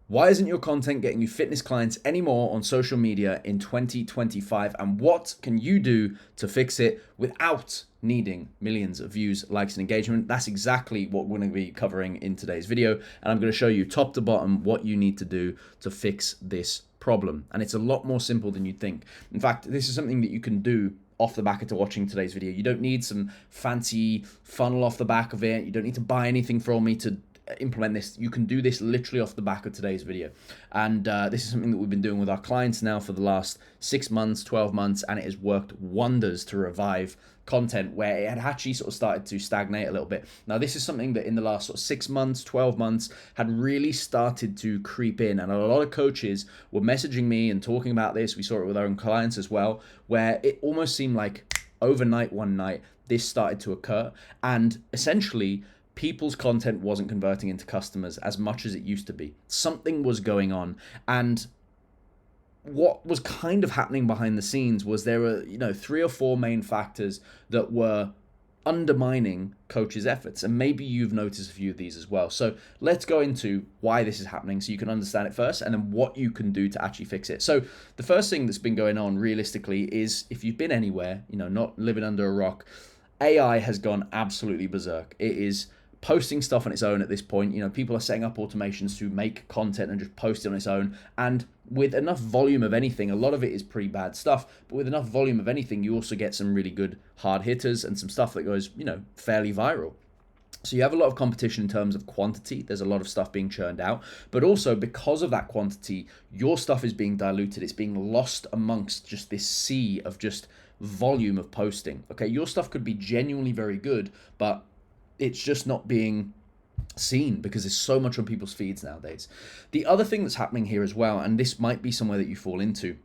Why isn't your content getting you fitness clients anymore on social media in 2025? And what can you do to fix it without needing millions of views, likes, and engagement? That's exactly what we're going to be covering in today's video. And I'm going to show you top to bottom what you need to do to fix this problem. And it's a lot more simple than you'd think. In fact, this is something that you can do off the back of watching today's video. You don't need some fancy funnel off the back of it. You don't need to buy anything from me to implement this. You can do this literally off the back of today's video. And this is something that we've been doing with our clients now for the last 6 months, 12 months, and it has worked wonders to revive content where it had actually sort of started to stagnate a little bit. Now, this is something that in the last sort of 6 months, 12 months had really started to creep in, and a lot of coaches were messaging me and talking about this. We saw it with our own clients as well, where it almost seemed like overnight, one night, this started to occur, and essentially people's content wasn't converting into customers as much as it used to be. Something was going on, and what was kind of happening behind the scenes was there were, 3 or 4 main factors that were undermining coaches' efforts, and maybe you've noticed a few of these as well. So let's go into why this is happening so you can understand it first, and then what you can do to actually fix it. So the first thing that's been going on realistically is, if you've been anywhere, not living under a rock, AI has gone absolutely berserk. It is posting stuff on its own at this point. People are setting up automations to make content and just post it on its own. And with enough volume of anything, a lot of it is pretty bad stuff, but with enough volume of anything, you also get some really good hard hitters and some stuff that goes, fairly viral. So you have a lot of competition in terms of quantity. There's a lot of stuff being churned out, but also because of that quantity, your stuff is being diluted. It's being lost amongst just this sea of just volume of posting. Okay, your stuff could be genuinely very good, but it's just not being seen because there's so much on people's feeds nowadays. The other thing that's happening here as well, and this might be somewhere that you fall into,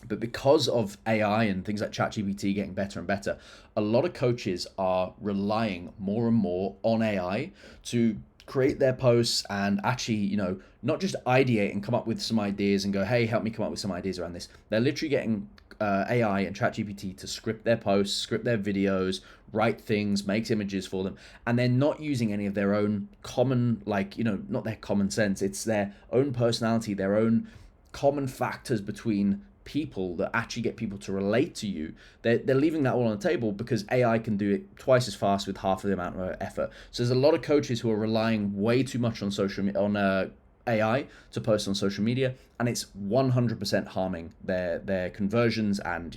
but because of AI and things like ChatGPT getting better and better, a lot of coaches are relying more and more on AI to create their posts and actually, not just ideate and come up with some ideas and go, hey, help me come up with some ideas around this. They're literally getting AI and ChatGPT to script their posts, script their videos, write things, makes images for them, and they're not using any of their own common, not their common sense. It's their own personality, their own common factors between people that actually get people to relate to you. They're leaving that all on the table because AI can do it twice as fast with half of the amount of effort. So there's a lot of coaches who are relying way too much on AI to post on social media, and it's 100% harming their conversions and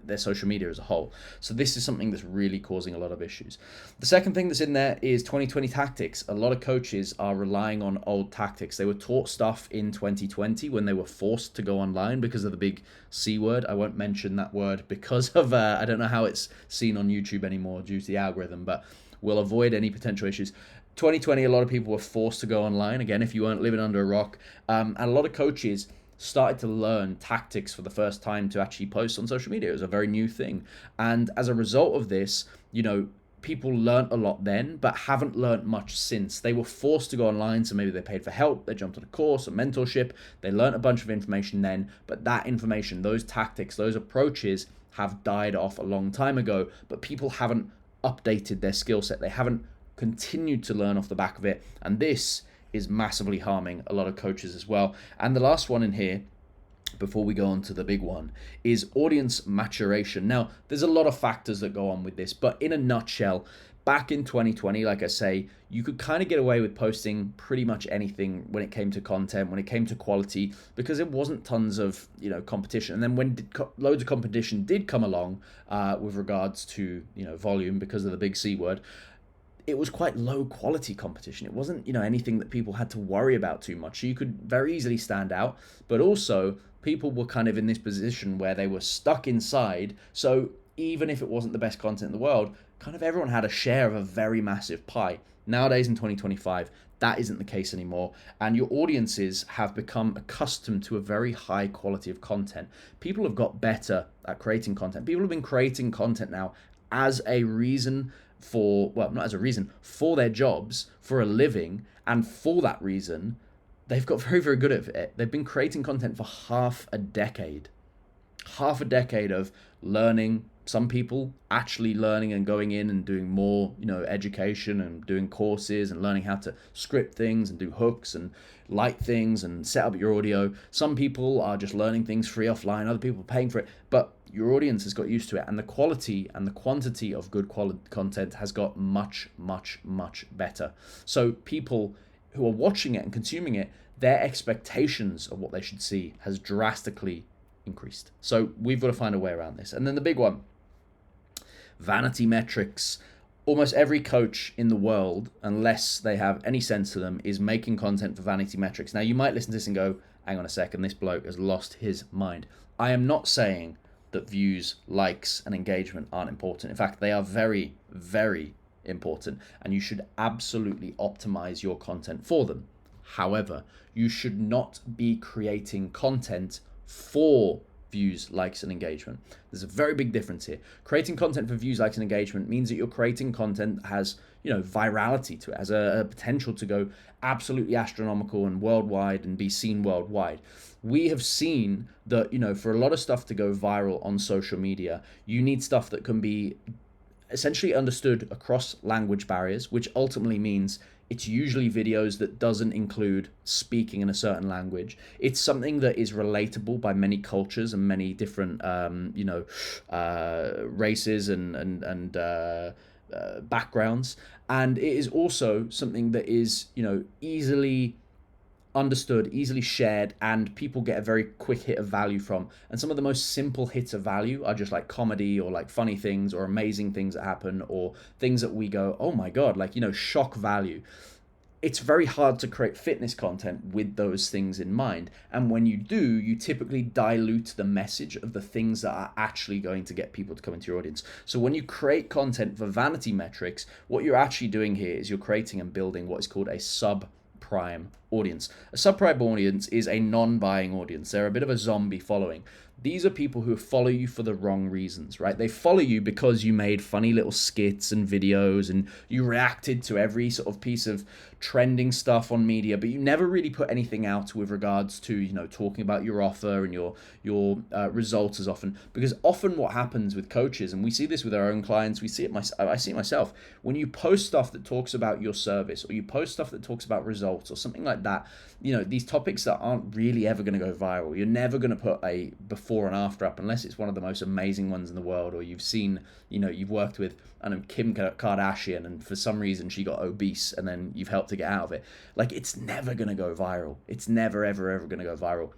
their social media as a whole. So this is something that's really causing a lot of issues. The second thing that's in there is 2020 tactics. A lot of coaches are relying on old tactics. They were taught stuff in 2020 when they were forced to go online because of the big C word. I won't mention that word because of I don't know how it's seen on YouTube anymore due to the algorithm, but we'll avoid any potential issues. 2020, a lot of people were forced to go online, again, if you weren't living under a rock, and a lot of coaches started to learn tactics for the first time to actually post on social media. It was a very new thing, and as a result of this, people learned a lot then, but haven't learned much since. They were forced to go online, so maybe they paid for help, they jumped on a course, a mentorship, they learned a bunch of information then, but that information, those tactics, those approaches have died off a long time ago, but people haven't updated their skill set. They haven't continued to learn off the back of it, and this is massively harming a lot of coaches as well. And the last one in here, before we go on to the big one, is audience maturation. Now, there's a lot of factors that go on with this, but in a nutshell, back in 2020, like I say, you could kind of get away with posting pretty much anything when it came to content, when it came to quality, because there wasn't tons of competition. And then when loads of competition did come along with regards to volume, because of the big C word, it was quite low quality competition. It wasn't, anything that people had to worry about too much. So you could very easily stand out, but also people were kind of in this position where they were stuck inside. So even if it wasn't the best content in the world, kind of everyone had a share of a very massive pie. Nowadays in 2025, that isn't the case anymore, and your audiences have become accustomed to a very high quality of content. People have got better at creating content. People have been creating content now as a reason not as a reason, for their jobs, for a living, and for that reason, they've got very, very good at it. They've been creating content for half a decade of learning, some people actually learning and going in and doing more, education and doing courses and learning how to script things and do hooks and light things and set up your audio. Some people are just learning things free offline, other people are paying for it, but your audience has got used to it, and the quality and the quantity of good quality content has got much, much, much better. So people who are watching it and consuming it, their expectations of what they should see has drastically increased. So we've got to find a way around this. And then the big one, vanity metrics. Almost every coach in the world, unless they have any sense to them, is making content for vanity metrics. Now, you might listen to this and go, hang on a second, this bloke has lost his mind. I am not saying that views, likes, and engagement aren't important. In fact, they are very, very important, and you should absolutely optimize your content for them. However, you should not be creating content for views, likes, and engagement. There's a very big difference here. Creating content for views, likes, and engagement means that you're creating content that has, virality to it, has a potential to go absolutely astronomical and worldwide and be seen worldwide. We have seen that, for a lot of stuff to go viral on social media, you need stuff that can be essentially understood across language barriers, which ultimately means it's usually videos that doesn't include speaking in a certain language. It's something that is relatable by many cultures and many different, races and backgrounds. And it is also something that is, easily understood, easily shared, and people get a very quick hit of value from. And some of the most simple hits of value are just like comedy or like funny things or amazing things that happen or things that we go, oh my God, shock value. It's very hard to create fitness content with those things in mind. And when you do, you typically dilute the message of the things that are actually going to get people to come into your audience. So when you create content for vanity metrics, what you're actually doing here is you're creating and building what is called a subprime audience. A subprime audience is a non-buying audience. They're a bit of a zombie following. These are people who follow you for the wrong reasons, right? They follow you because you made funny little skits and videos and you reacted to every sort of piece of trending stuff on media, but you never really put anything out with regards to, talking about your offer and your results as often. Because often what happens with coaches, and we see this with our own clients, I see it myself, when you post stuff that talks about your service or you post stuff that talks about results or something like that, these topics that aren't really ever going to go viral. You're never going to put a before and after up unless it's one of the most amazing ones in the world, or you've seen, you've worked with, Kim Kardashian, and for some reason she got obese and then you've helped to get out of it. It's never going to go viral. It's never, ever, ever going to go viral.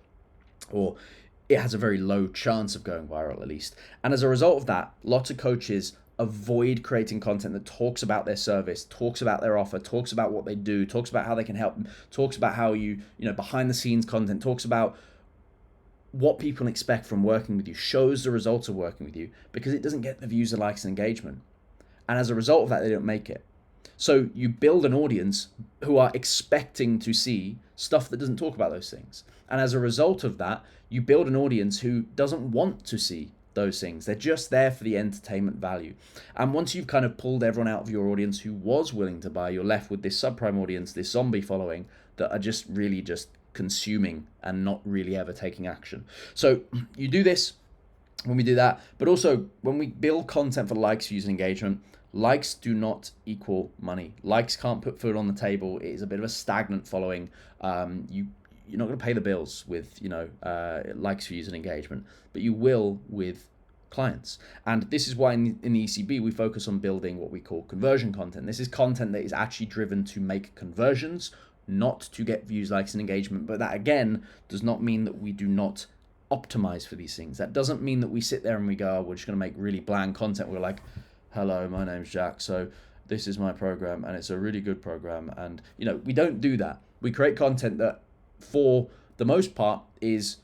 Or it has a very low chance of going viral, at least. And as a result of that, lots of coaches avoid creating content that talks about their service, talks about their offer, talks about what they do, talks about how they can help them, talks about how behind the scenes content, talks about what people expect from working with you, shows the results of working with you, because it doesn't get the views, the likes, and engagement. And as a result of that, they don't make it. So you build an audience who are expecting to see stuff that doesn't talk about those things. And as a result of that, you build an audience who doesn't want to see those things. They're just there for the entertainment value. And once you've kind of pulled everyone out of your audience who was willing to buy, you're left with this subprime audience, this zombie following that are just really just consuming and not really ever taking action. So you do this when we do that, but also when we build content for likes, views, and engagement, likes do not equal money. Likes can't put food on the table. It is a bit of a stagnant following. You're not going to pay the bills with likes, views, and engagement, but you will with clients. And this is why in the ECB we focus on building what we call conversion content. This is content that is actually driven to make conversions, not to get views, likes, and engagement. But that again does not mean that we do not optimize for these things. That doesn't mean that we sit there and we go, oh, we're just going to make really bland content. We're like, hello, my name's Jack, so this is my program and it's a really good program. And we don't do that. We create content that for the most part is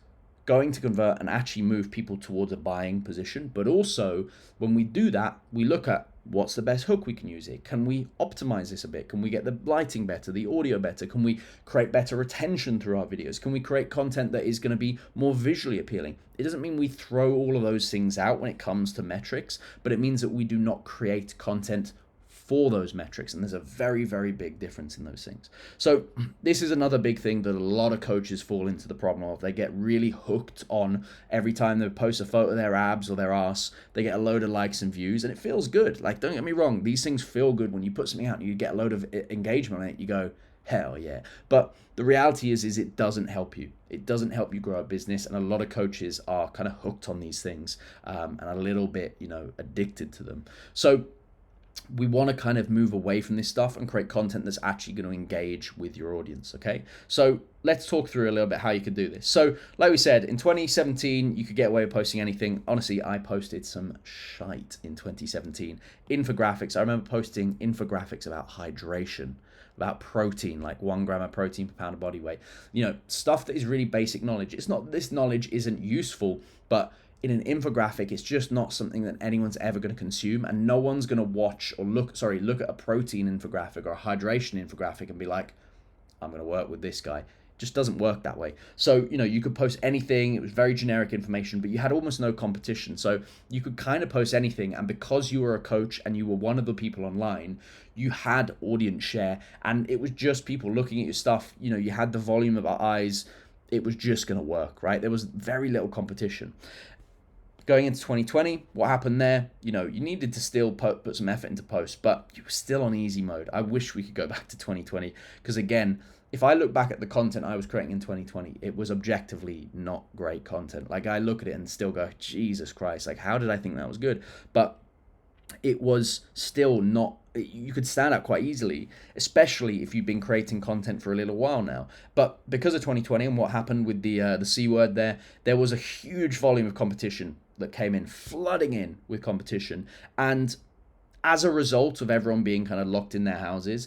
going to convert and actually move people towards a buying position. But also when we do that, we look at what's the best hook we can use here. Can we optimize this a bit? Can we get the lighting better, the audio better? Can we create better retention through our videos? Can we create content that is going to be more visually appealing? It doesn't mean we throw all of those things out when it comes to metrics, but it means that we do not create content for those metrics. And there's a very, very big difference in those things. So this is another big thing that a lot of coaches fall into the problem of. They get really hooked on every time they post a photo of their abs or their ass, they get a load of likes and views, and it feels good. Like, don't get me wrong, these things feel good when you put something out and you get a load of engagement on it. You go, hell yeah. But the reality is it doesn't help you. It doesn't help you grow a business, and a lot of coaches are kind of hooked on these things and a little bit, addicted to them. So we want to kind of move away from this stuff and create content that's actually going to engage with your audience, okay? So let's talk through a little bit how you could do this. So like we said, in 2017, you could get away with posting anything. Honestly, I posted some shite in 2017. Infographics. I remember posting infographics about hydration, about protein, like 1 gram of protein per pound of body weight. Stuff that is really basic knowledge. It's not, this knowledge isn't useful, but in an infographic, it's just not something that anyone's ever going to consume, and no one's going to watch or look at a protein infographic or a hydration infographic and be like, I'm going to work with this guy. It just doesn't work that way. So, you could post anything. It was very generic information, but you had almost no competition. So you could kind of post anything, and because you were a coach and you were one of the people online, you had audience share, and it was just people looking at your stuff. You had the volume of our eyes. It was just going to work, right? There was very little competition. Going into 2020, what happened there? You needed to still put some effort into posts, but you were still on easy mode. I wish we could go back to 2020, because again, if I look back at the content I was creating in 2020, it was objectively not great content. Like, I look at it and still go, Jesus Christ, like, how did I think that was good? But it was still not, you could stand out quite easily, especially if you've been creating content for a little while now. But because of 2020 and what happened with the C word there was a huge volume of competition that came in, flooding in with competition. And as a result of everyone being kind of locked in their houses,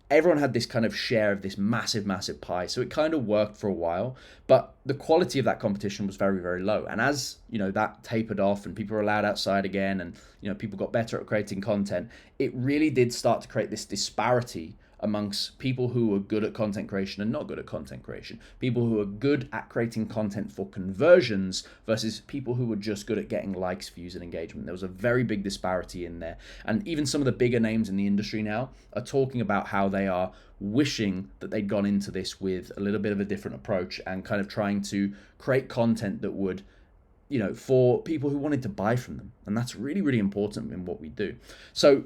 everyone had this kind of share of this massive, massive pie. So it kind of worked for a while, but the quality of that competition was very, very low. And as, that tapered off and people were allowed outside again, and, people got better at creating content, it really did start to create this disparity amongst people who were good at content creation and not good at content creation. People who are good at creating content for conversions versus people who were just good at getting likes, views, and engagement. There was a very big disparity in there. And even some of the bigger names in the industry now are talking about how they are wishing that they'd gone into this with a little bit of a different approach and kind of trying to create content that would, for people who wanted to buy from them. And that's really, really important in what we do. So,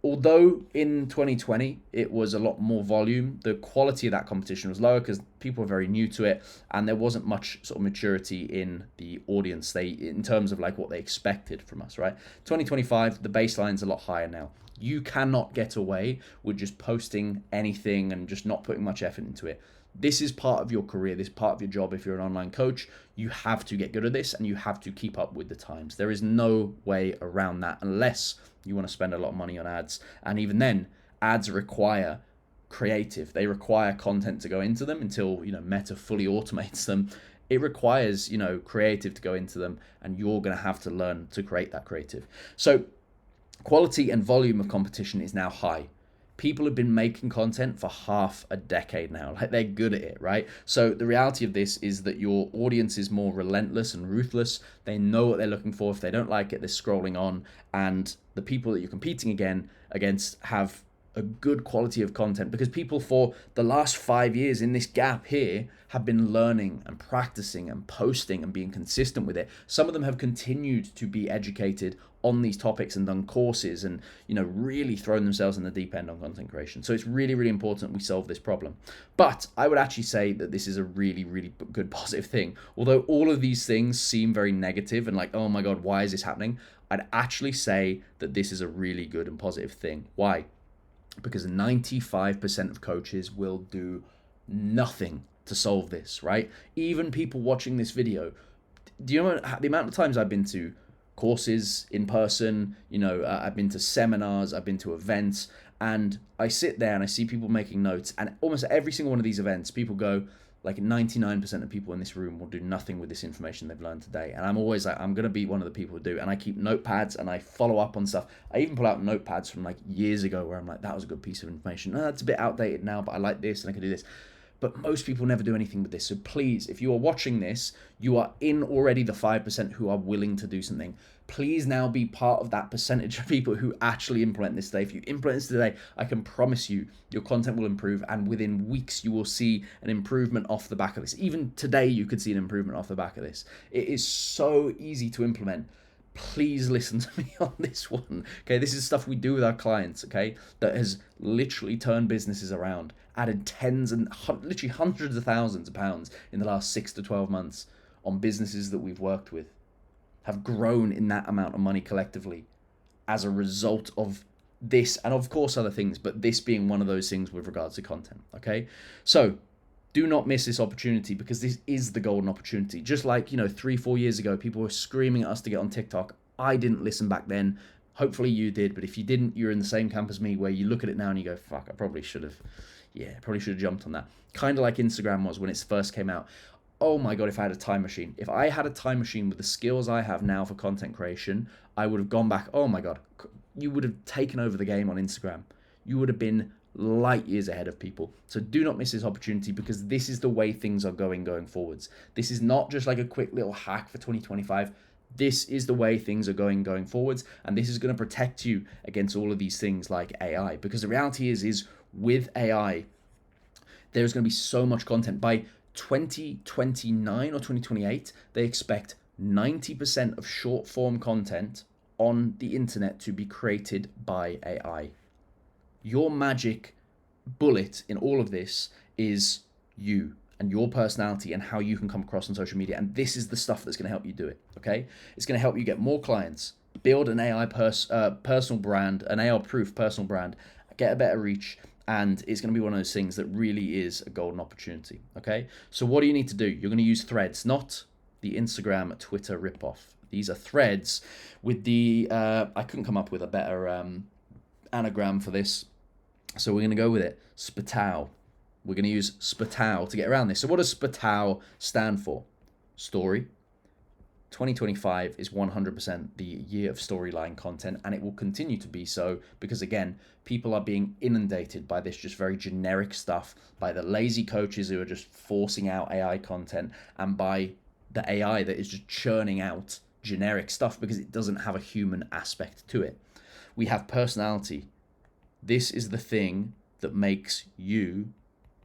although in 2020 it was a lot more volume, the quality of that competition was lower because people were very new to it, and there wasn't much sort of maturity in the audience in terms of like what they expected from us, right? 2025, the baseline's a lot higher now. You cannot get away with just posting anything and just not putting much effort into it. This is part of your career. This is part of your job. If you're an online coach, you have to get good at this and you have to keep up with the times. There is no way around that unless you want to spend a lot of money on ads. And even then, ads require creative. They require content to go into them until, Meta fully automates them. It requires, creative to go into them, and you're going to have to learn to create that creative. So quality and volume of competition is now high. People have been making content for half a decade now. Like, they're good at it, right? So the reality of this is that your audience is more relentless and ruthless. They know what they're looking for. If they don't like it, they're scrolling on. And the people that you're competing against have a good quality of content, because people for the last 5 years in this gap here have been learning and practicing and posting and being consistent with it. Some of them have continued to be educated on these topics and done courses and, really thrown themselves in the deep end on content creation. So it's really, really important we solve this problem. But I would actually say that this is a really, really good positive thing. Although all of these things seem very negative and like, oh my God, why is this happening? I'd actually say that this is a really good and positive thing. Why? Because 95% of coaches will do nothing to solve this, right? Even people watching this video. Do you know the amount of times I've been to courses in person? I've been to seminars, I've been to events, and I sit there and I see people making notes, and almost every single one of these events, people go, like 99% of people in this room will do nothing with this information they've learned today. And I'm always like, I'm going to be one of the people who do. And I keep notepads and I follow up on stuff. I even pull out notepads from like years ago where I'm like, that was a good piece of information. No, that's a bit outdated now, but I like this and I can do this. But most people never do anything with this. So please, if you are watching this, you are in already the 5% who are willing to do something. Please now be part of that percentage of people who actually implement this today. If you implement this today, I can promise you your content will improve, and within weeks you will see an improvement off the back of this. Even today you could see an improvement off the back of this. It is so easy to implement. Please listen to me on this one. Okay, this is stuff we do with our clients, okay, that has literally turned businesses around, added tens and literally hundreds of thousands of pounds in the last 6 to 12 months on businesses that we've worked with, have grown in that amount of money collectively as a result of this, and of course other things, but this being one of those things with regards to content. Okay, so do not miss this opportunity, because this is the golden opportunity. Just like, 3-4 years ago, people were screaming at us to get on TikTok. I didn't listen back then. Hopefully you did, but if you didn't, you're in the same camp as me, where you look at it now and you go, fuck, I probably should have jumped on that. Kind of like Instagram was when it first came out. Oh my God, if I had a time machine. If I had a time machine with the skills I have now for content creation, I would have gone back. Oh my God, you would have taken over the game on Instagram. You would have been light years ahead of people. So do not miss this opportunity, because this is the way things are going forwards. This is not just like a quick little hack for 2025. This is the way things are going forwards, and this is going to protect you against all of these things like AI, because the reality is with AI, there's going to be so much content. By 2029 or 2028, they expect 90% of short form content on the internet to be created by AI. Your magic bullet in all of this is you and your personality and how you can come across on social media. And this is the stuff that's going to help you do it, okay? It's going to help you get more clients, build an AI personal brand, an AI-proof personal brand, get a better reach, and it's going to be one of those things that really is a golden opportunity, okay? So what do you need to do? You're going to use Threads, not the Instagram, Twitter ripoff. These are Threads with the, I couldn't come up with a better anagram for this, so we're going to go with it, SPATOW. We're going to use SPATOW to get around this. So what does SPATOW stand for? Story. 2025 is 100% the year of storyline content, and it will continue to be so, because again, people are being inundated by this just very generic stuff, by the lazy coaches who are just forcing out AI content, and by the AI that is just churning out generic stuff because it doesn't have a human aspect to it. We have personality. This is the thing that makes you,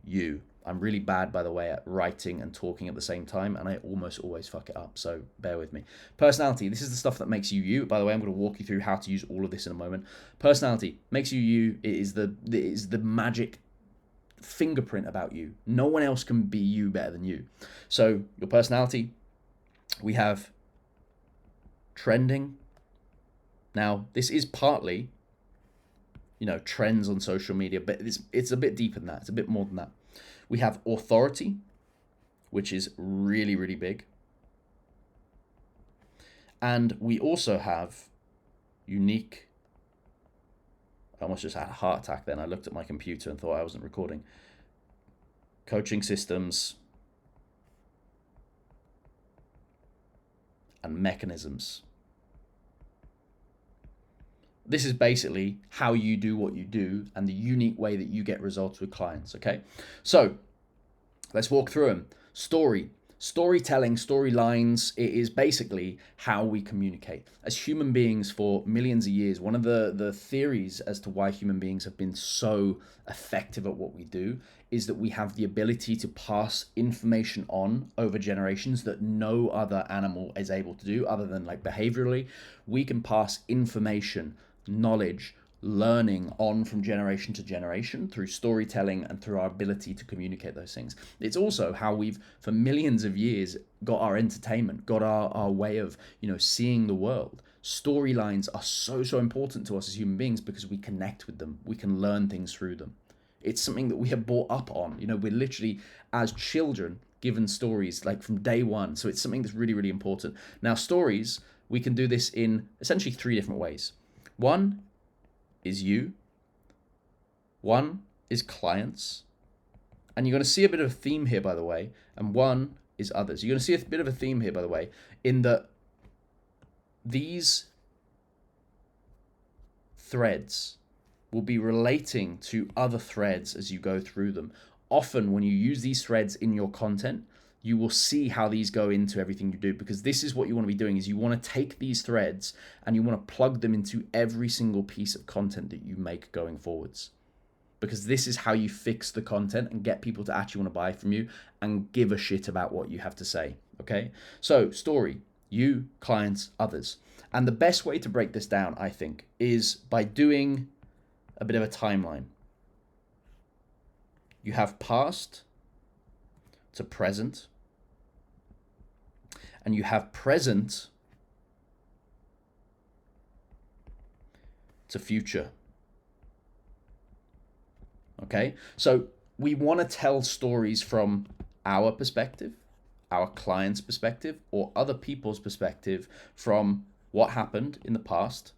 you. I'm really bad, by the way, at writing and talking at the same time, and I almost always fuck it up, so bear with me. Personality, this is the stuff that makes you, you. By the way, I'm going to walk you through how to use all of this in a moment. Personality makes you, you. It is the magic fingerprint about you. No one else can be you better than you. So your personality, we have trending. Now, this is partly trends on social media, but it's a bit deeper than that. It's a bit more than that. We have authority, which is really, really big. And we also have unique. I almost just had a heart attack then. I looked at my computer and thought I wasn't recording. Coaching systems and mechanisms. This is basically how you do what you do and the unique way that you get results with clients, okay? So let's walk through them. Storytelling, storylines, it is basically how we communicate. As human beings for millions of years, one of the theories as to why human beings have been so effective at what we do is that we have the ability to pass information on over generations that no other animal is able to do, other than like behaviorally. We can pass information, knowledge, learning on from generation to generation through storytelling and through our ability to communicate those things. It's also how we've for millions of years got our entertainment, got our way of seeing the world. Storylines are so important to us as human beings because we connect with them, we can learn things through them. It's something that we have brought up on. We're literally as children given stories like from day one, so it's something that's really, really important. Now, stories, we can do this in essentially 3 different ways. One is you, one is clients, and you're going to see a bit of a theme here, by the way, and one is others. You're going to see a bit of a theme here, by the way, in that these threads will be relating to other threads as you go through them. often when you use these threads in your content, you will see how these go into everything you do, because this is what you want to be doing. Is you want to take these threads and you want to plug them into every single piece of content that you make going forwards, because this is how you fix the content and get people to actually want to buy from you and give a shit about what you have to say. Okay, so story, you, clients, others. And the best way to break this down, I think, is by doing a bit of a timeline. You have past to present, and you have present to future. Okay, so we want to tell stories from our perspective, our client's perspective, or other people's perspective, from what happened in the past,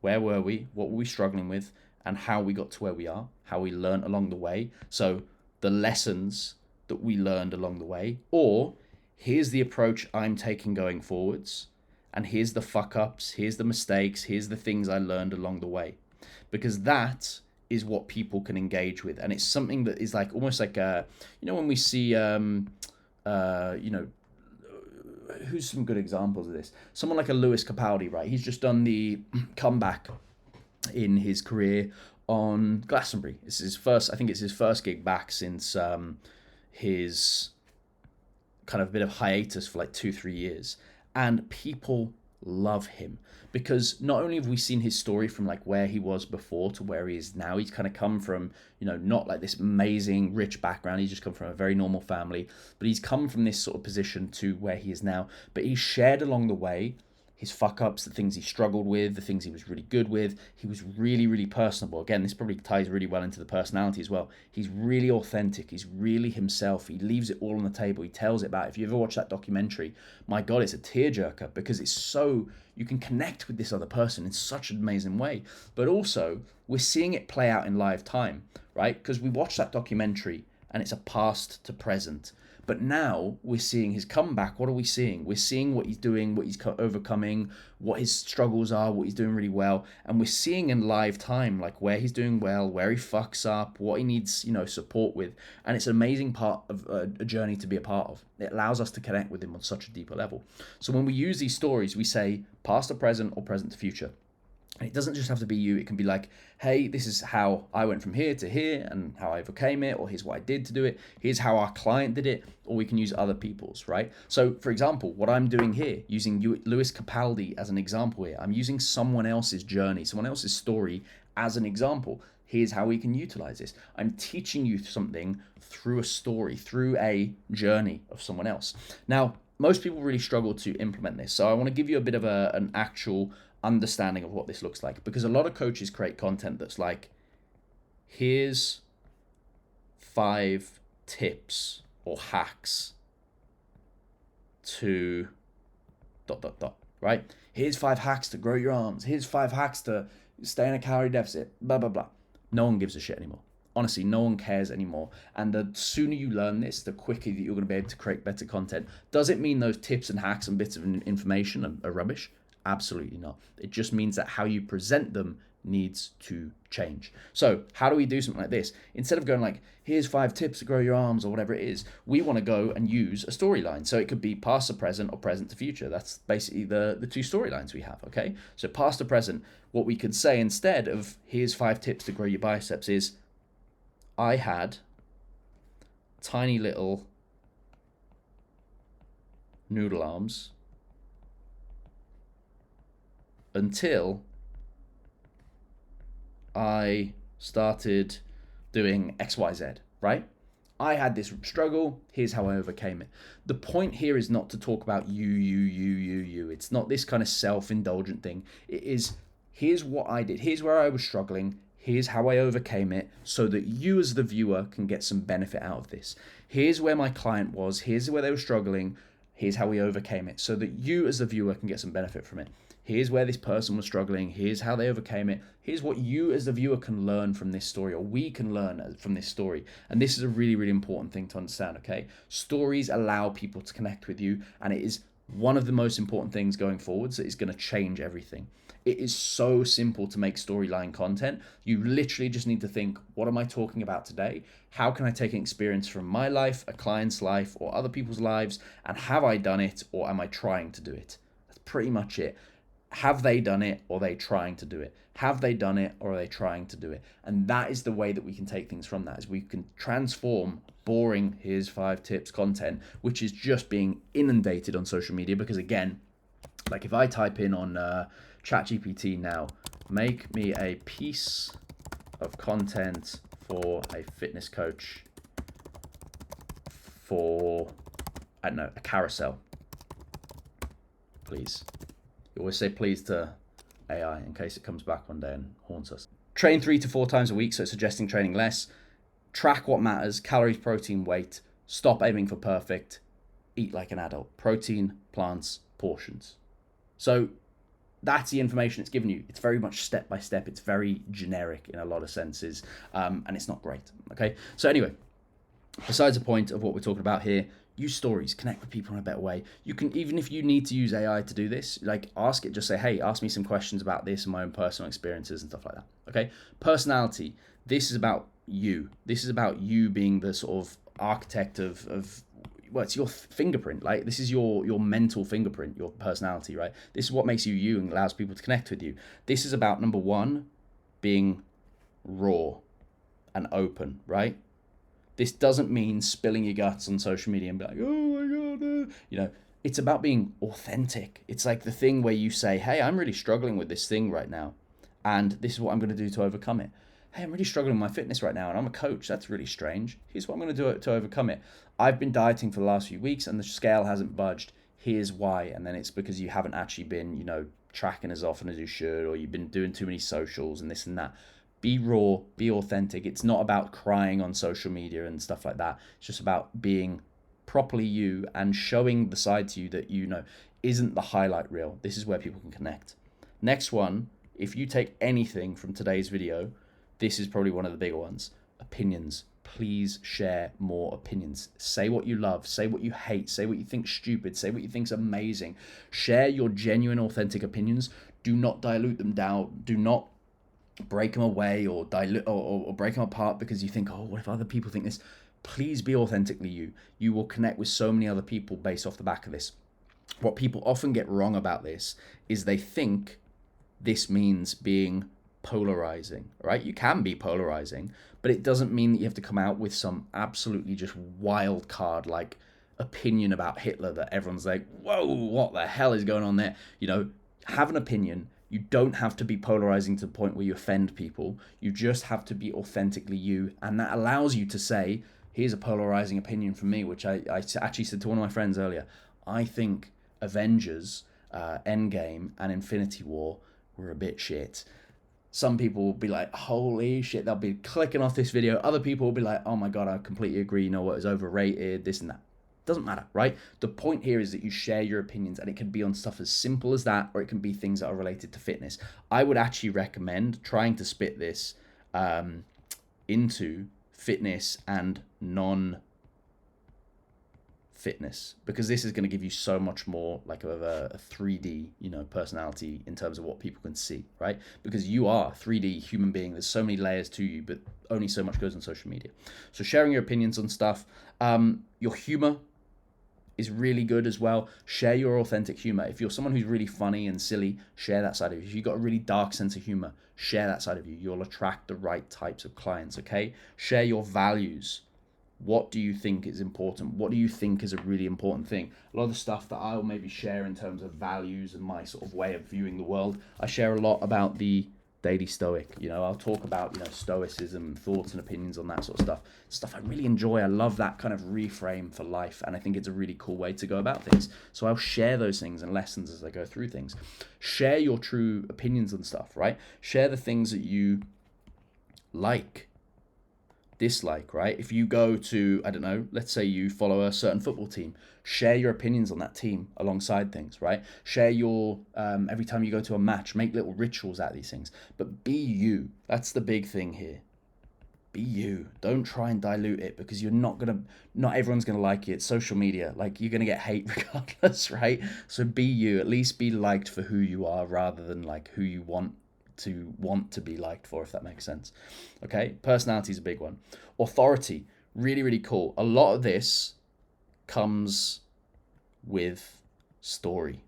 where were we, what were we struggling with, and how we got to where we are, how we learned along the way. So the lessons that we learned along the way, or here's the approach I'm taking going forwards, and here's the fuck ups, here's the mistakes, here's the things I learned along the way. Because that is what people can engage with, and it's something that is like almost like when we see who's some good examples of this? Someone like a Lewis Capaldi, right? He's just done the comeback in his career on Glastonbury. It's his first, I think it's his first gig back since his kind of bit of hiatus for like 2-3 years. And people love him because not only have we seen his story from like where he was before to where he is now. He's kind of come from, not like this amazing rich background. He's just come from a very normal family, but he's come from this sort of position to where he is now. But he's shared along the way his fuck ups, the things he struggled with, the things he was really good with. He was really, really personable. Again, this probably ties really well into the personality as well. He's really authentic. He's really himself. He leaves it all on the table. He tells it about it. If you ever watch that documentary, my God, it's a tearjerker because it's so, you can connect with this other person in such an amazing way. But also, we're seeing it play out in live time, right? Because we watch that documentary and it's a past to present. But now we're seeing his comeback. What are we seeing? We're seeing what he's doing, what he's overcoming, what his struggles are, what he's doing really well. And we're seeing in live time, like where he's doing well, where he fucks up, what he needs, support with. And it's an amazing part of a journey to be a part of. It allows us to connect with him on such a deeper level. So when we use these stories, we say past to present or present to future. And it doesn't just have to be you. It can be like, hey, this is how I went from here to here and how I overcame it, or here's what I did to do it. Here's how our client did it, or we can use other people's, right? So for example, what I'm doing here, using Lewis Capaldi as an example here, I'm using someone else's journey, someone else's story as an example. Here's how we can utilize this. I'm teaching you something through a story, through a journey of someone else. Now, most people really struggle to implement this. So I want to give you a bit of an actual understanding of what this looks like, because a lot of coaches create content that's like, here's 5 tips or hacks to ... right? Here's 5 hacks to grow your arms. Here's 5 hacks to stay in a calorie deficit, blah, blah, blah. No one gives a shit anymore. Honestly, no one cares anymore. And the sooner you learn this, the quicker that you're going to be able to create better content. Does it mean those tips and hacks and bits of information are rubbish? Absolutely not. It just means that how you present them needs to change. So how do we do something like this? Instead of going like, here's 5 tips to grow your arms or whatever it is, we want to go and use a storyline. So it could be past to present or present to future. That's basically the 2 storylines we have, okay? So past to present, what we could say instead of here's 5 tips to grow your biceps is, I had tiny little noodle arms until I started doing XYZ, right? I had this struggle, here's how I overcame it. The point here is not to talk about you. It's not this kind of self-indulgent thing. It is, here's what I did, here's where I was struggling, here's how I overcame it, so that you as the viewer can get some benefit out of this. Here's where my client was, here's where they were struggling, here's how we overcame it, so that you as the viewer can get some benefit from it. Here's where this person was struggling. Here's how they overcame it. Here's what you as the viewer can learn from this story, or we can learn from this story. And this is a really, really important thing to understand, okay? Stories allow people to connect with you, and it is one of the most important things going forwards that is going to change everything. It is so simple to make storyline content. You literally just need to think, what am I talking about today? How can I take an experience from my life, a client's life, or other people's lives? And have I done it, or am I trying to do it? That's pretty much it. Have they done it, or are they trying to do it? Have they done it, or are they trying to do it? And that is the way that we can take things from that, is we can transform boring here's 5 tips content, which is just being inundated on social media. Because again, like if I type in on ChatGPT now, make me a piece of content for a fitness coach for, I don't know, a carousel, please. You always say please to AI in case it comes back one day and haunts us. Train 3 to 4 times a week, so suggesting training less. Track what matters, calories, protein, weight. Stop aiming for perfect. Eat like an adult. Protein, plants, portions. So that's the information it's given you. It's very much step by step. It's very generic in a lot of senses, and it's not great. Okay. So anyway, besides the point of what we're talking about here, use stories, connect with people in a better way. You can, even if you need to use AI to do this, like ask it, just say, hey, ask me some questions about this and my own personal experiences and stuff like that. Okay. Personality. This is about you. This is about you being the sort of architect of well, it's your fingerprint. Like this is your mental fingerprint, your personality, right? This is what makes you you and allows people to connect with you. This is about, number one, being raw and open, right? This doesn't mean spilling your guts on social media and be like, oh my God, you know, it's about being authentic. It's like the thing where you say, hey, I'm really struggling with this thing right now, and this is what I'm going to do to overcome it. Hey, I'm really struggling with my fitness right now, and I'm a coach. That's really strange. Here's what I'm going to do to overcome it. I've been dieting for the last few weeks, and the scale hasn't budged. Here's why. And then it's because you haven't actually been, you know, tracking as often as you should, or you've been doing too many socials and this and that. Be raw, be authentic. It's not about crying on social media and stuff like that. It's just about being properly you and showing the side to you that, you know, isn't the highlight reel. This is where people can connect. Next one, if you take anything from today's video, this is probably one of the bigger ones. Opinions. Please share more opinions. Say what you love. Say what you hate. Say what you think's stupid. Say what you think's amazing. Share your genuine, authentic opinions. Do not dilute them down. Do not break them away or dilute or break them apart because you think, oh, what if other people think this? Please be authentically you. You will connect with so many other people based off the back of this. What people often get wrong about this is they think this means being polarizing, right? You can be polarizing, but it doesn't mean that you have to come out with some absolutely just wild card like opinion about Hitler that everyone's like, whoa, what the hell is going on there? You know, have an opinion. You don't have to be polarizing to the point where you offend people. You just have to be authentically you, and that allows you to say, here's a polarizing opinion from me, which I actually said to one of my friends earlier. I think Avengers, Endgame, and Infinity War were a bit shit. Some people will be like, holy shit, they'll be clicking off this video. Other people will be like, oh my God, I completely agree. You know what, it's overrated, this and that. Doesn't matter, right? The point here is that you share your opinions, and it can be on stuff as simple as that, or it can be things that are related to fitness. I would actually recommend trying to split this into fitness and non-fitness, because this is going to give you so much more like of a 3D, you know, personality in terms of what people can see, right? Because you are a 3D human being. There's so many layers to you, but only so much goes on social media. So sharing your opinions on stuff, your humor is really good as well. Share your authentic humor. If you're someone who's really funny and silly, share that side of you. If you've got a really dark sense of humor, share that side of you. You'll attract the right types of clients, okay? Share your values. What do you think is important? What do you think is a really important thing? A lot of the stuff that I'll maybe share in terms of values and my sort of way of viewing the world, I share a lot about the Daily Stoic. You know, I'll talk about, you know, stoicism, thoughts and opinions on that sort of stuff I really enjoy. I love that kind of reframe for life, and I think it's a really cool way to go about things. So I'll share those things and lessons as I go through things. Share your true opinions on stuff, right? Share the things that you like, dislike, right? If you go to, I don't know, let's say you follow a certain football team, share your opinions on that team alongside things, right? Share your, every time you go to a match, make little rituals out of these things, but be you. That's the big thing here. be you. Don't try and dilute it, because not everyone's gonna like it. It's social media. Like, you're gonna get hate regardless, right? So be you. At least be liked for who you are, rather than like who you want to be liked for, if that makes sense. Okay, personality is a big one. Authority, really, really cool. A lot of this comes with story.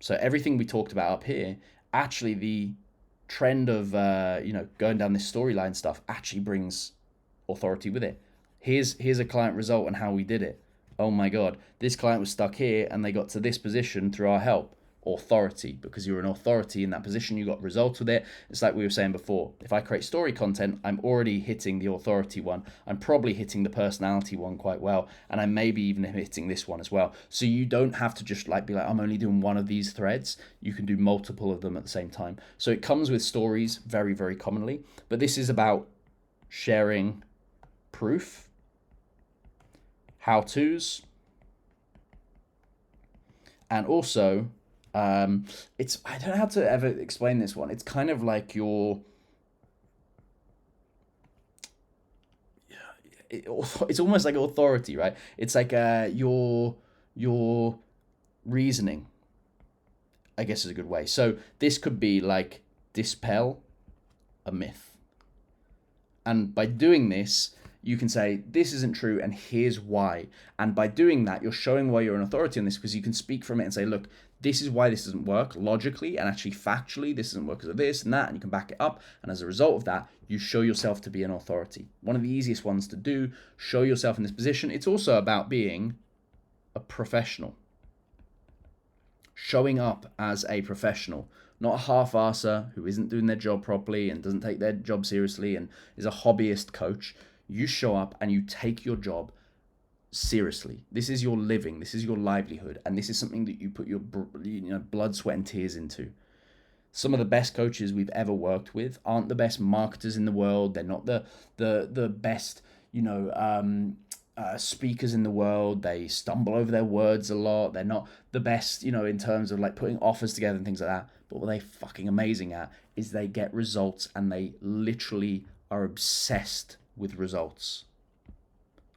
So everything we talked about up here, actually the trend of going down this storyline stuff actually brings authority with it. Here's a client result and how we did it. Oh my god, this client was stuck here and they got to this position through our help. Authority, because you're an authority in that position, you got results with it. It's like we were saying before, if I create story content, I'm already hitting the authority one. I'm probably hitting the personality one quite well, and I may be even hitting this one as well. So you don't have to just like be like, I'm only doing one of these threads. You can do multiple of them at the same time. So it comes with stories very, very commonly, but this is about sharing proof, how-tos, and also it's, I don't know how to ever explain this one. It's kind of like it's almost like authority, right? It's like your reasoning, I guess, is a good way. So this could be like dispel a myth, and by doing this, you can say this isn't true and here's why. And by doing that, you're showing why you're an authority on this, because you can speak from it and say, look, this is why this doesn't work logically and actually factually. This doesn't work because of this and that, and you can back it up. And as a result of that, you show yourself to be an authority. One of the easiest ones to do, show yourself in this position. It's also about being a professional. Showing up as a professional, not a half-arser who isn't doing their job properly and doesn't take their job seriously and is a hobbyist coach. You show up and you take your job seriously. This is your living, this is your livelihood, and this is something that you put your blood, sweat, and tears into. Some of the best coaches we've ever worked with aren't the best marketers in the world. They're not the best, speakers in the world. They stumble over their words a lot. They're not the best, in terms of like putting offers together and things like that. But what they're fucking amazing at is they get results, and they literally are obsessed with results.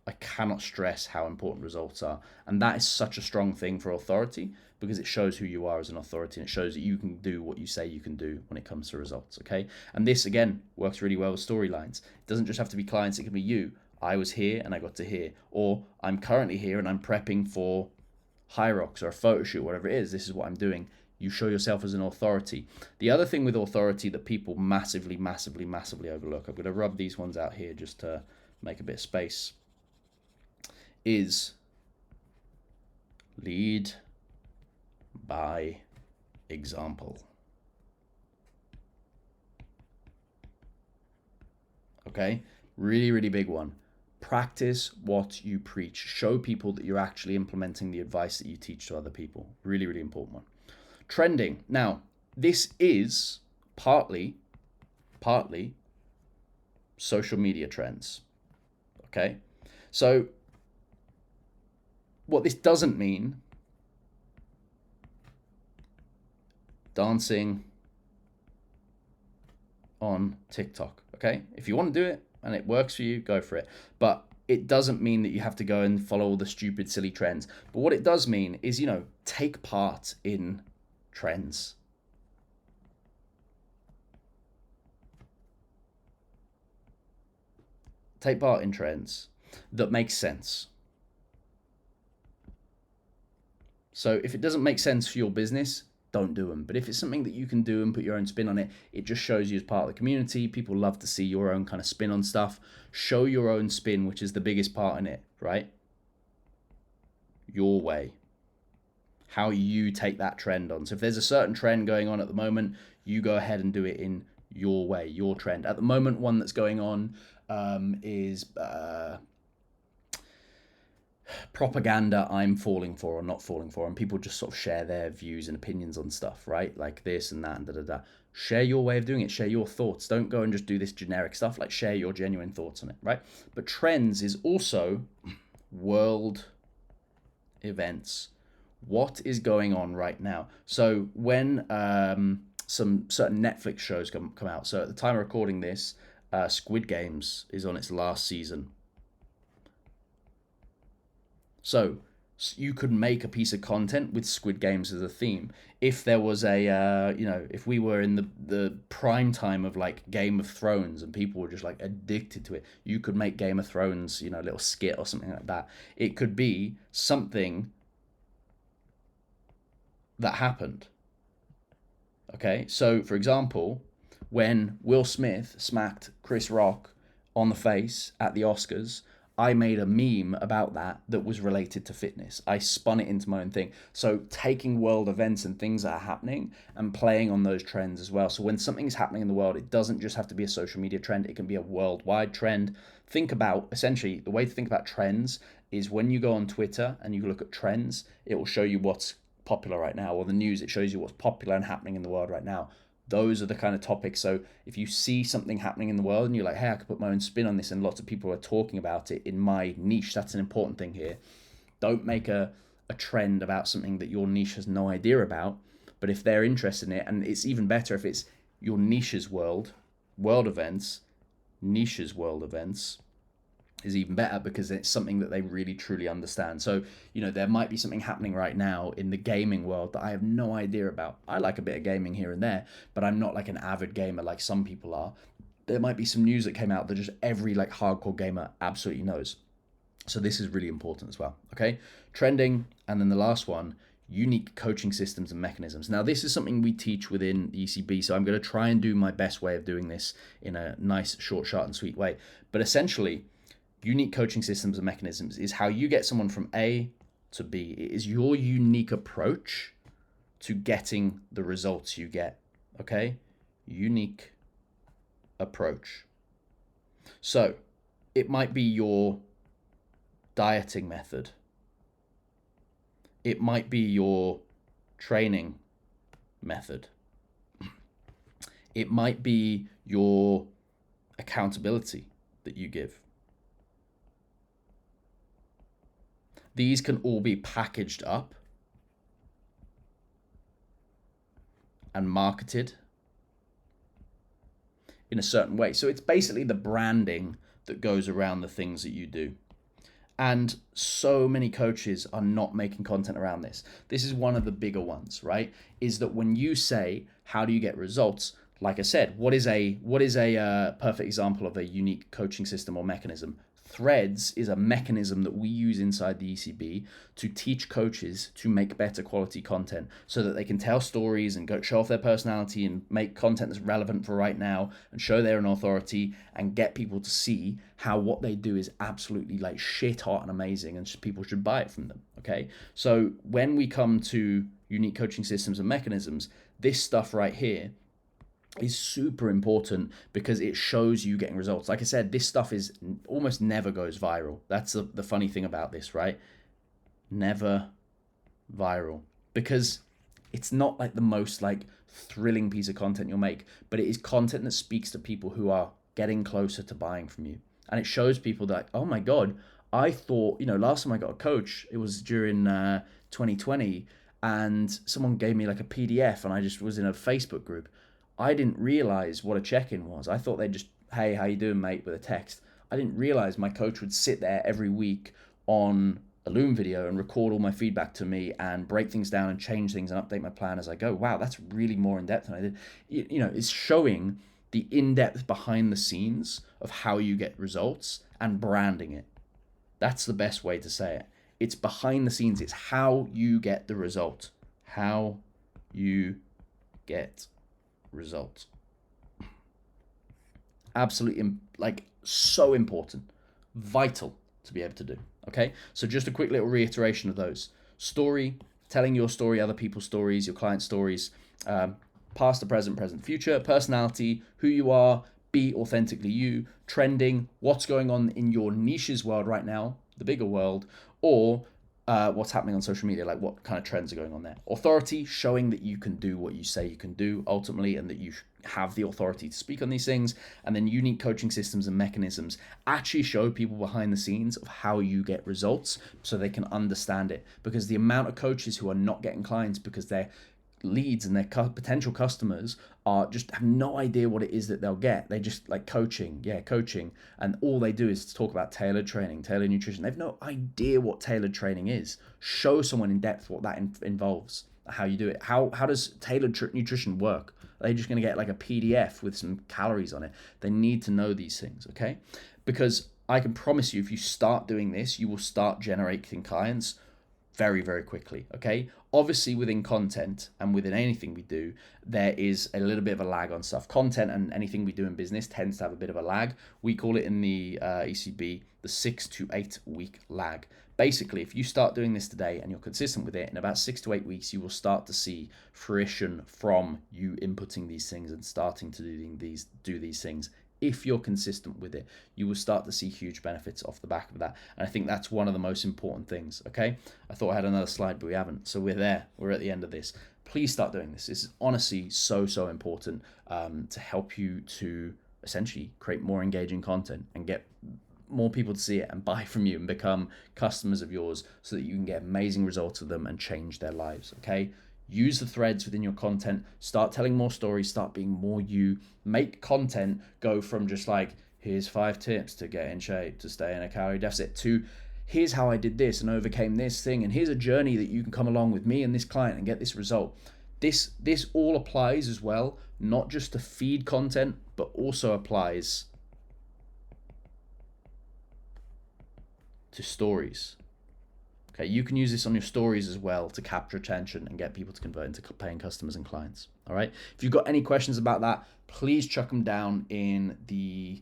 I cannot stress how important results are. And that is such a strong thing for authority, because it shows who you are as an authority, and it shows that you can do what you say you can do when it comes to results, okay? And this, again, works really well with storylines. It doesn't just have to be clients, it can be you. I was here and I got to here. Or I'm currently here and I'm prepping for Hyrox or a photo shoot, whatever it is. This is what I'm doing. You show yourself as an authority. The other thing with authority that people massively, massively, massively overlook, I'm going to rub these ones out here just to make a bit of space, is lead by example. Okay? Really, really big one. Practice what you preach. Show people that you're actually implementing the advice that you teach to other people. Really, really important one. Trending. Now, this is partly social media trends. Okay? So, what this doesn't mean, dancing on TikTok, okay? If you want to do it and it works for you, go for it. But it doesn't mean that you have to go and follow all the stupid, silly trends. But what it does mean is, take part in trends. Take part in trends that make sense. So if it doesn't make sense for your business, don't do them. But if it's something that you can do and put your own spin on it, it just shows you as part of the community. People love to see your own kind of spin on stuff. Show your own spin, which is the biggest part in it, right? Your way. How you take that trend on. So if there's a certain trend going on at the moment, you go ahead and do it in your way, your trend. At the moment, one that's going on is propaganda I'm falling for or not falling for, and people just sort of share their views and opinions on stuff, right? Like this and that and da-da-da. Share your way of doing it. Share your thoughts. Don't go and just do this generic stuff. Like, share your genuine thoughts on it, right? But trends is also world events. What is going on right now? So when some certain Netflix shows come out, so at the time of recording this, Squid Games is on its last season. So you could make a piece of content with Squid Games as a theme. If there was if we were in the prime time of like Game of Thrones and people were just like addicted to it, you could make Game of Thrones, a little skit or something like that. It could be something that happened. Okay, so for example, when Will Smith smacked Chris Rock on the face at the Oscars, I made a meme about that was related to fitness. I spun it into my own thing. So taking world events and things that are happening and playing on those trends as well. So when something's happening in the world, it doesn't just have to be a social media trend. It can be a worldwide trend. Think about, essentially, the way to think about trends is when you go on Twitter and you look at trends, it will show you what's popular right now, or the news, it shows you what's popular and happening in the world right now. Those are the kind of topics. So if you see something happening in the world and you're like, hey, I could put my own spin on this and lots of people are talking about it in my niche, that's an important thing here. Don't make a trend about something that your niche has no idea about. But if they're interested in it, and it's even better if it's your niche's world events, niche's world events, is even better because it's something that they really truly understand. So, there might be something happening right now in the gaming world that I have no idea about. I like a bit of gaming here and there, but I'm not like an avid gamer like some people are. There might be some news that came out that just every like hardcore gamer absolutely knows. So this is really important as well. Okay, trending, and then the last one, unique coaching systems and mechanisms. Now, this is something we teach within the ECB, so I'm going to try and do my best way of doing this in a nice, short, sharp, and sweet way. But essentially, unique coaching systems and mechanisms is how you get someone from A to B. It is your unique approach to getting the results you get. Okay? Unique approach. So it might be your dieting method. It might be your training method. It might be your accountability that you give. These can all be packaged up and marketed in a certain way. So it's basically the branding that goes around the things that you do. And so many coaches are not making content around this. This is one of the bigger ones, right? Is that when you say, how do you get results? Like I said, what is a perfect example of a unique coaching system or mechanism? Threads is a mechanism that we use inside the ECB to teach coaches to make better quality content so that they can tell stories and show off their personality and make content that's relevant for right now and show they're an authority and get people to see how what they do is absolutely like shit hot and amazing and people should buy it from them. Okay, so when we come to unique coaching systems and mechanisms, this stuff right here is super important because it shows you getting results. Like I said, this stuff is almost never goes viral. That's the funny thing about this, right? Never viral, because it's not like the most like thrilling piece of content you'll make, but it is content that speaks to people who are getting closer to buying from you. And it shows people that, oh my God, I thought, last time I got a coach, it was during 2020, and someone gave me like a PDF and I just was in a Facebook group. I didn't realize what a check-in was. I thought they'd just, hey, how you doing, mate, with a text. I didn't realize my coach would sit there every week on a Loom video and record all my feedback to me and break things down and change things and update my plan as I go. Wow, that's really more in depth than I did. It's showing the in-depth behind the scenes of how you get results and branding it. That's the best way to say it. It's behind the scenes. It's how you get the result. How you get results. Absolutely, like, so important, vital to be able to do. Okay, so just a quick little reiteration of those: story, telling your story, other people's stories, your clients' stories, past, the present, future; personality, who you are, be authentically you; trending, what's going on in your niche's world right now, the bigger world; or what's happening on social media, like what kind of trends are going on there; authority, showing that you can do what you say you can do ultimately and that you have the authority to speak on these things; and then unique coaching systems and mechanisms actually show people behind the scenes of how you get results so they can understand it, because the amount of coaches who are not getting clients because they're leads and their potential customers are just have no idea what it is that they'll get. They just like coaching, and all they do is talk about tailored training, tailored nutrition. They've no idea what tailored training is. Show someone in depth what that involves, how you do it. How does tailored nutrition work? Are they just going to get like a PDF with some calories on it? They need to know these things, okay? Because I can promise you, if you start doing this, you will start generating clients very, very quickly, okay? Obviously, within content and within anything we do, there is a little bit of a lag on stuff. Content and anything we do in business tends to have a bit of a lag. We call it in the ECB the 6 to 8 week lag. Basically, if you start doing this today and you're consistent with it, in about 6 to 8 weeks, you will start to see fruition from you inputting these things and starting to do these things. If you're consistent with it, you will start to see huge benefits off the back of that. And I think that's one of the most important things, okay? I thought I had another slide, but we haven't. So we're there. We're at the end of this. Please start doing this. This is honestly so important to help you to essentially create more engaging content and get more people to see it and buy from you and become customers of yours so that you can get amazing results with them and change their lives, okay? Use the threads within your content. Start telling more stories. Start being more you. Make content go from just like, here's 5 tips to get in shape, to stay in a calorie deficit, to here's how I did this and overcame this thing. And here's a journey that you can come along with me and this client and get this result. This all applies as well, not just to feed content, but also applies to stories. Okay, you can use this on your stories as well to capture attention and get people to convert into paying customers and clients. All right. If you've got any questions about that, please chuck them down in the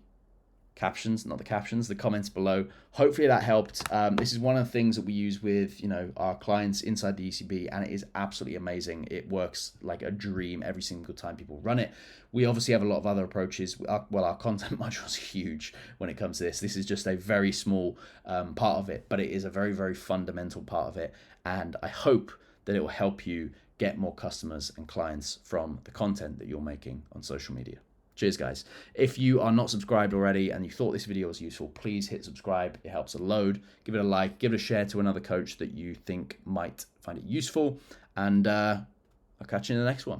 the comments below. Hopefully that helped. This is one of the things that we use with, our clients inside the ECB, and it is absolutely amazing. It works like a dream every single time people run it. We obviously have a lot of other approaches. Our content module is huge when it comes to this. This is just a very small part of it, but it is a very, very fundamental part of it. And I hope that it will help you get more customers and clients from the content that you're making on social media. Cheers, guys. If you are not subscribed already and you thought this video was useful, please hit subscribe. It helps a load. Give it a like, give it a share to another coach that you think might find it useful. And I'll catch you in the next one.